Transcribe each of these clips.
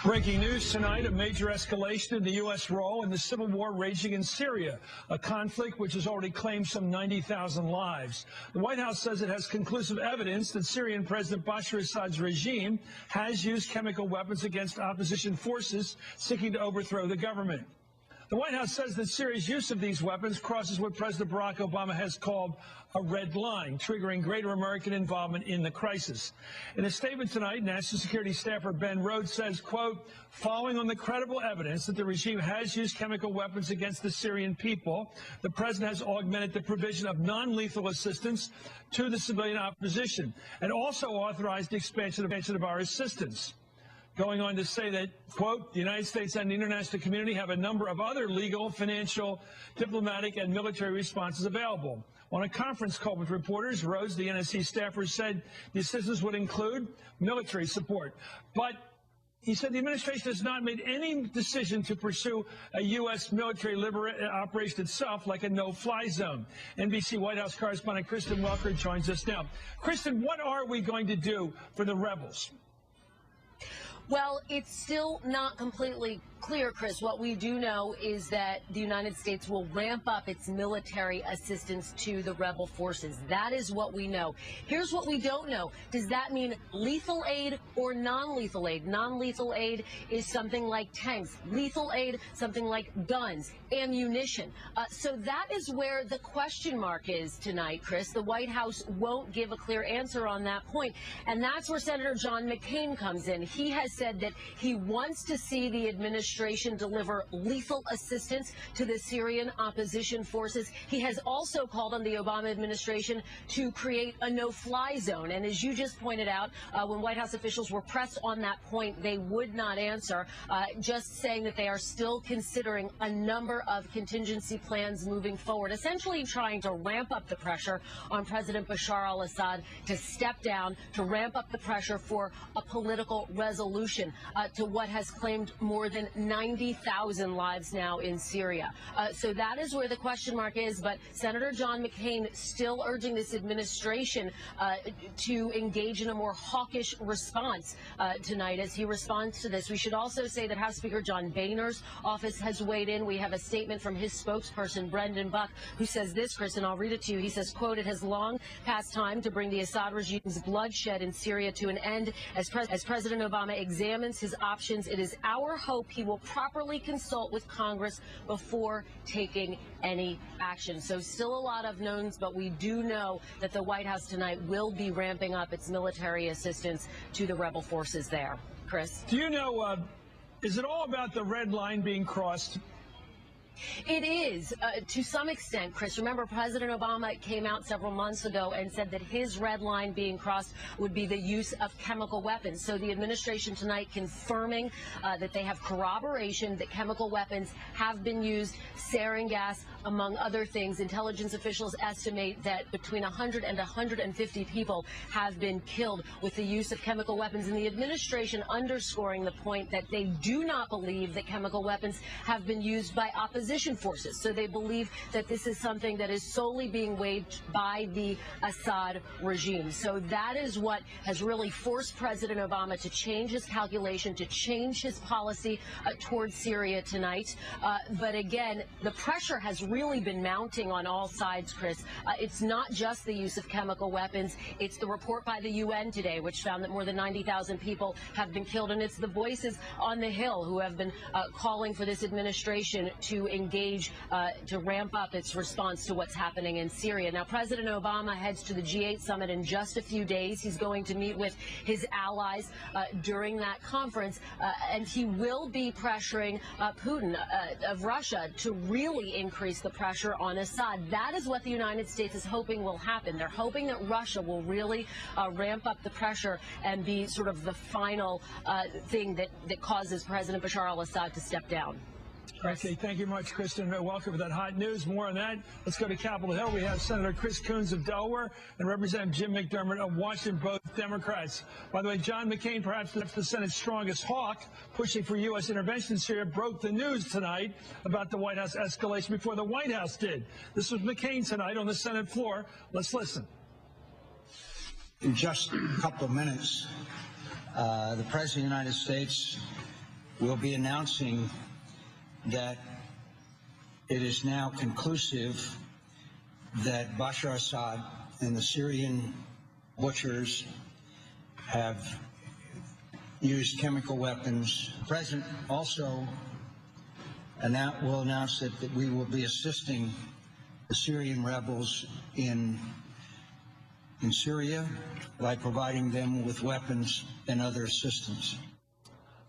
Breaking news tonight, a major escalation in the U.S. role in the civil war raging in Syria, a conflict which has already claimed some 90,000 lives. The White House says it has conclusive evidence that Syrian President Bashar Assad's regime has used chemical weapons against opposition forces seeking to overthrow the government. The White House says that Syria's use of these weapons crosses what President Barack Obama has called a red line, triggering greater American involvement in the crisis. In a statement tonight, National Security staffer Ben Rhodes says, quote, following on the credible evidence that the regime has used chemical weapons against the Syrian people, the president has augmented the provision of non-lethal assistance to the civilian opposition and also authorized the expansion of our assistance. Going on to say that, quote, the United States and the international community have a number of other legal, financial, diplomatic, and military responses available. On a conference call with reporters, Rhodes, the NSC staffer, said the assistance would include military support. But he said the administration has not made any decision to pursue a U.S. military operation itself, like a no-fly zone. NBC White House correspondent Kristen Welker joins us now. Kristen, what are we going to do for the rebels? Well, it's still not completely clear, Chris. What we do know is that the United States will ramp up its military assistance to the rebel forces. That is what we know. Here's what we don't know. Does that mean lethal aid or non-lethal aid? Non-lethal aid is something like tanks. Lethal aid, something like guns, ammunition. So that is where the question mark is tonight, Chris. The White House won't give a clear answer on that point. And that's where Senator John McCain comes in. He has said that he wants to see the administration deliver lethal assistance to the Syrian opposition forces. He has also called on the Obama administration to create a no-fly zone. And as you just pointed out, when White House officials were pressed on that point, they would not answer, just saying that they are still considering a number of contingency plans moving forward, essentially trying to ramp up the pressure on President Bashar al-Assad to step down, to ramp up the pressure for a political resolution to what has claimed more than 90,000 lives now in Syria. So that is where the question mark is. But Senator John McCain still urging this administration to engage in a more hawkish response tonight as he responds to this. We should also say that House Speaker John Boehner's office has weighed in. We have a statement from his spokesperson, Brendan Buck, who says this, Chris, and I'll read it to you. He says, quote, it has long past time to bring the Assad regime's bloodshed in Syria to an end. As President Obama examines his options, it is our hope he will properly consult with Congress before taking any action. So still a lot of knowns, but we do know that the White House tonight will be ramping up its military assistance to the rebel forces there. Chris? Do you know, is it all about the red line being crossed? It is, to some extent, Chris. Remember, President Obama came out several months ago and said that his red line being crossed would be the use of chemical weapons. So the administration tonight confirming that they have corroboration that chemical weapons have been used, sarin gas, among other things. Intelligence officials estimate that between 100 and 150 people have been killed with the use of chemical weapons. And the administration underscoring the point that they do not believe that chemical weapons have been used by opposition forces. So they believe that this is something that is solely being waged by the Assad regime. So that is what has really forced President Obama to change his calculation, to change his policy towards Syria tonight. But again, the pressure has really been mounting on all sides, Chris. It's not just the use of chemical weapons. It's the report by the UN today, which found that more than 90,000 people have been killed. And it's the voices on the Hill who have been calling for this administration to engage, to ramp up its response to what's happening in Syria. Now, President Obama heads to the G8 summit in just a few days. He's going to meet with his allies during that conference, and he will be pressuring Putin of Russia to really increase the pressure on Assad. That is what the United States is hoping will happen. They're hoping that Russia will really ramp up the pressure and be sort of the final thing that causes President Bashar al-Assad to step down. Okay, thank you much, Kristen. Welcome for that hot news. More on that. Let's go to Capitol Hill. We have Senator Chris Coons of Delaware and Representative Jim McDermott of Washington, both Democrats. By the way, John McCain, perhaps the Senate's strongest hawk, pushing for U.S. intervention in Syria, broke the news tonight about the White House escalation before the White House did. This was McCain tonight on the Senate floor. Let's listen. In just a couple of minutes, the President of the United States will be announcing that it is now conclusive that Bashar Assad and the Syrian butchers have used chemical weapons. The President also will announce that we will be assisting the Syrian rebels in Syria by providing them with weapons and other assistance.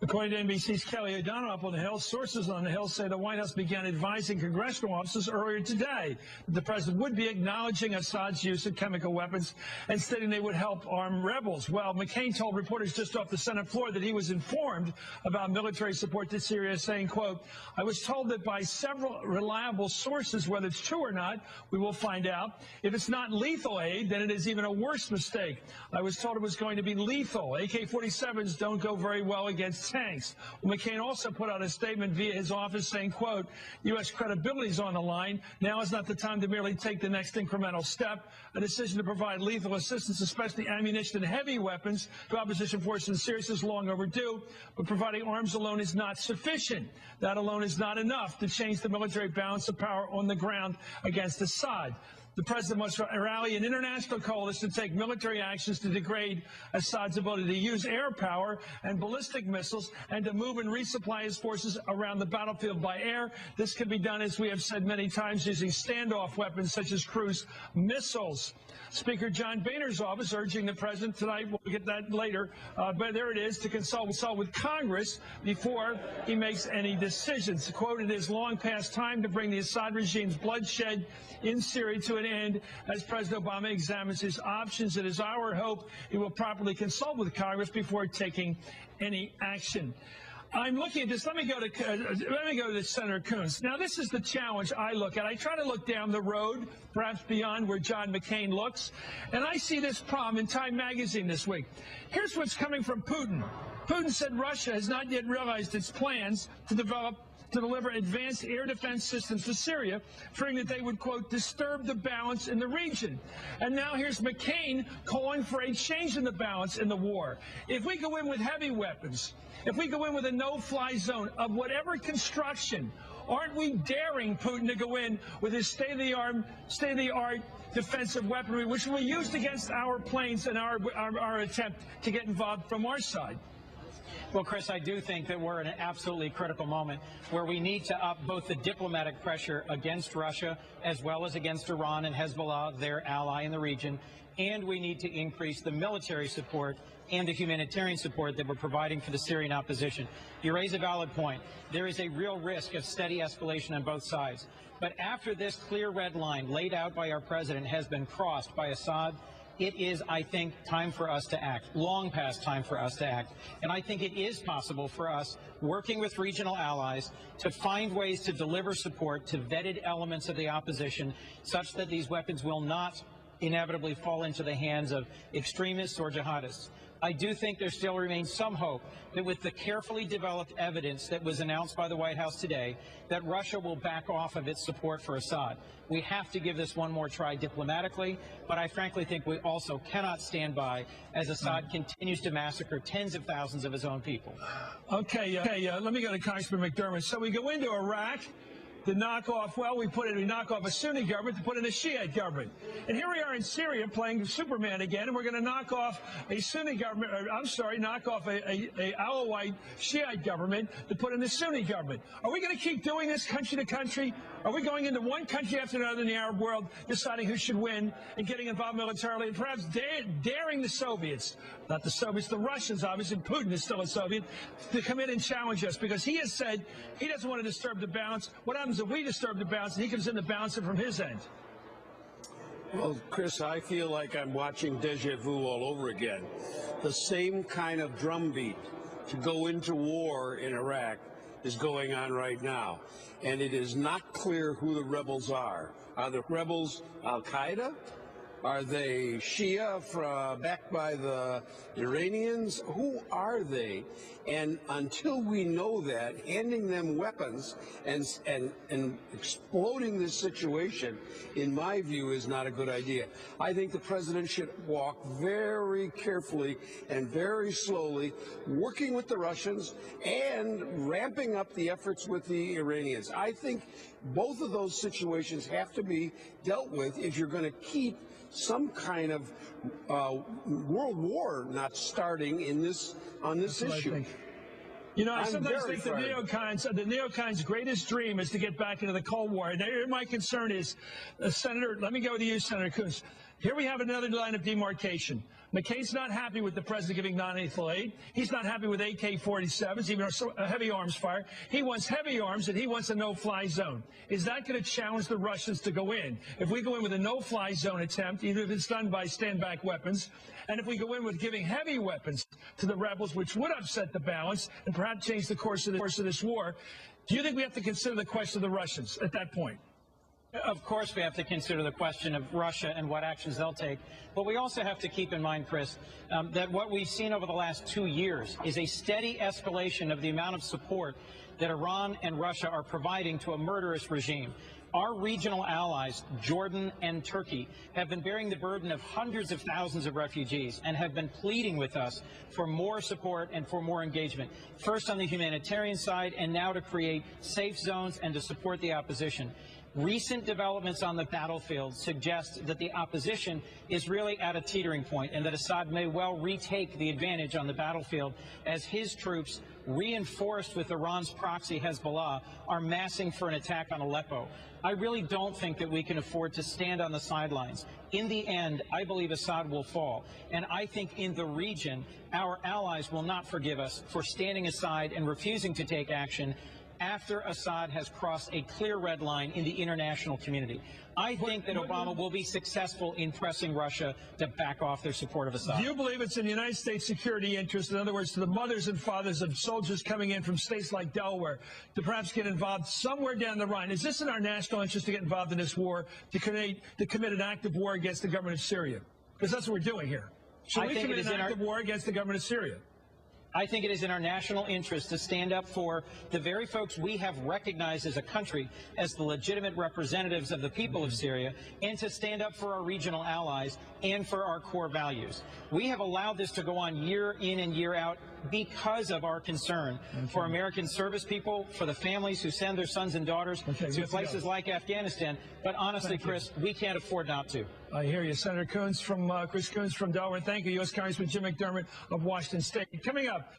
According to NBC's Kelly O'Donnell up on the Hill, sources on the Hill say the White House began advising congressional officers earlier today that the president would be acknowledging Assad's use of chemical weapons and stating they would help arm rebels. Well, McCain told reporters just off the Senate floor that he was informed about military support to Syria, saying, quote, "I was told that by several reliable sources, whether it's true or not, we will find out. If it's not lethal aid, then it is even a worse mistake. I was told it was going to be lethal. AK-47s don't go very well against tanks." Well, McCain also put out a statement via his office saying, quote, "U.S. credibility is on the line. Now is not the time to merely take the next incremental step. A decision to provide lethal assistance, especially ammunition and heavy weapons, to opposition forces in Syria is long overdue. But providing arms alone is not sufficient. That alone is not enough to change the military balance of power on the ground against Assad. The president must rally an international coalition to take military actions to degrade Assad's ability to use air power and ballistic missiles and to move and resupply his forces around the battlefield by air. This can be done, as we have said many times, using standoff weapons such as cruise missiles." Speaker John Boehner's office urging the president tonight, we'll get that later, but there it is, to consult with Congress before he makes any decisions. Quote, "It is long past time to bring the Assad regime's bloodshed in Syria to an end as President Obama examines his options. It is our hope he will properly consult with Congress before taking any action." I'm looking at this. Let me go to Senator Coons. Now, this is the challenge I look at. I try to look down the road, perhaps beyond where John McCain looks, and I see this problem in Time magazine this week. Here's what's coming from Putin. Putin said Russia has not yet realized its plans to deliver advanced air defense systems to Syria, fearing that they would, quote, "disturb the balance in the region." And now here's McCain calling for a change in the balance in the war. If we go in with heavy weapons, if we go in with a no-fly zone of whatever construction, aren't we daring Putin to go in with his state-of-the-art defensive weaponry, which will be used against our planes and our attempt to get involved from our side? Well, Chris, I do think that we're in an absolutely critical moment where we need to up both the diplomatic pressure against Russia as well as against Iran and Hezbollah, their ally in the region, and we need to increase the military support and the humanitarian support that we're providing for the Syrian opposition. You raise a valid point. There is a real risk of steady escalation on both sides. But after this clear red line laid out by our president has been crossed by Assad, it is, I think, time for us to act, long past time for us to act. And I think it is possible for us, working with regional allies, to find ways to deliver support to vetted elements of the opposition such that these weapons will not inevitably fall into the hands of extremists or jihadists. I do think there still remains some hope that with the carefully developed evidence that was announced by the White House today, that Russia will back off of its support for Assad. We have to give this one more try diplomatically, but I frankly think we also cannot stand by as Assad continues to massacre tens of thousands of his own people. Okay, let me go to Congressman McDermott. So we go into Iraq to knock off, well, we knock off a Sunni government to put in a Shiite government. And here we are in Syria playing Superman again, and we're going to knock off a Sunni government, knock off a Alawite Shiite government to put in the Sunni government. Are we going to keep doing this country to country? Are we going into one country after another in the Arab world, deciding who should win and getting involved militarily and perhaps daring the Soviets, not the Soviets, the Russians, obviously Putin is still a Soviet, to come in and challenge us because he has said he doesn't want to disturb the balance. What happens if we disturb the balance and he comes in to balance it from his end? Well, Chris, I feel like I'm watching deja vu all over again. The same kind of drumbeat to go into war in Iraq is going on right now. And it is not clear who the rebels are. Are the rebels Al-Qaeda? Are they Shia backed by the Iranians? Who are they? And until we know that, handing them weapons and exploding this situation, in my view, is not a good idea. I think the president should walk very carefully and very slowly, working with the Russians and ramping up the efforts with the Iranians. I think both of those situations have to be dealt with if you're going to keep some kind of world war not starting in on this issue. You know, I sometimes think the neocons' greatest dream is to get back into the Cold War. And here my concern is, Senator, let me go to you, Senator Coons. Here we have another line of demarcation. McCain's not happy with the president giving non-lethal aid. He's not happy with AK-47s, even a heavy arms fire. He wants heavy arms, and he wants a no-fly zone. Is that going to challenge the Russians to go in? If we go in with a no-fly zone attempt, even if it's done by stand-back weapons, and if we go in with giving heavy weapons to the rebels, which would upset the balance and perhaps change the course of this war, do you think we have to consider the question of the Russians at that point? Of course we have to consider the question of Russia and what actions they'll take. But we also have to keep in mind, Chris, that what we've seen over the last 2 years is a steady escalation of the amount of support that Iran and Russia are providing to a murderous regime. Our regional allies, Jordan and Turkey, have been bearing the burden of hundreds of thousands of refugees and have been pleading with us for more support and for more engagement, first on the humanitarian side and now to create safe zones and to support the opposition. Recent developments on the battlefield suggest that the opposition is really at a teetering point and that Assad may well retake the advantage on the battlefield as his troops, reinforced with Iran's proxy Hezbollah, are massing for an attack on Aleppo. I really don't think that we can afford to stand on the sidelines. In the end, I believe Assad will fall. And I think in the region, our allies will not forgive us for standing aside and refusing to take action after Assad has crossed a clear red line in the international community. I think that Obama will be successful in pressing Russia to back off their support of Assad. Do you believe it's in the United States security interest, in other words, to the mothers and fathers of soldiers coming in from states like Delaware, to perhaps get involved somewhere down the line? Is this in our national interest to get involved in this war, to commit an active war against the government of Syria? Because that's what we're doing here. Should we commit an active war against the government of Syria? I think it is in our national interest to stand up for the very folks we have recognized as a country as the legitimate representatives of the people of Syria, and to stand up for our regional allies and for our core values. We have allowed this to go on year in and year out because of our concern for American service people, for the families who send their sons and daughters to places like Afghanistan. But honestly, Chris, we can't afford not to. I hear you. Senator Coons Chris Coons from Delaware. Thank you. U.S. Congressman Jim McDermott of Washington State. Coming up.